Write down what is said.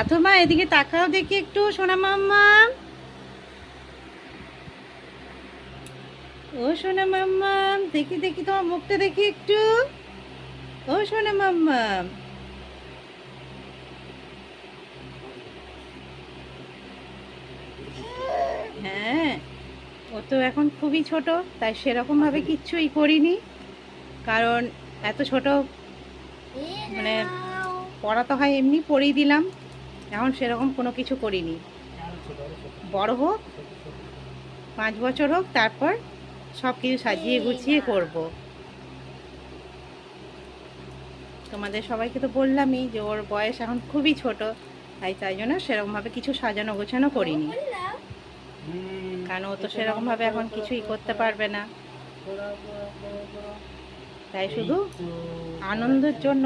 আথমা এদিকে তাকাও দেখি একটু, সোনা মাম্মা। ও সোনা মাম্মা, দেখি দেখি তোমার মুখটা দেখি একটু। ও সোনা মাম্মা, হ্যাঁ, ও তো এখন খুবই ছোট, তাই সেরকম ভাবে কিচ্ছুই করিনি। কারণ এত ছোট মানে পড়া তো হয় এমনি পড়িয়ে দিলাম, এখন সেরকম কোনো কিছু করিনি। বড় হোক, 5 বছর হোক, তারপর সব কিছু সাজিয়ে গুছিয়ে করব। তোমাদের সবাইকে তো বললামই যে ওর বয়স এখন খুবই ছোট, তাই জন্য সেরকমভাবে কিছু সাজানো গোছানো করিনি। কারণ ও তো সেরকমভাবে এখন কিছুই করতে পারবে না, তাই শুধু আনন্দের জন্য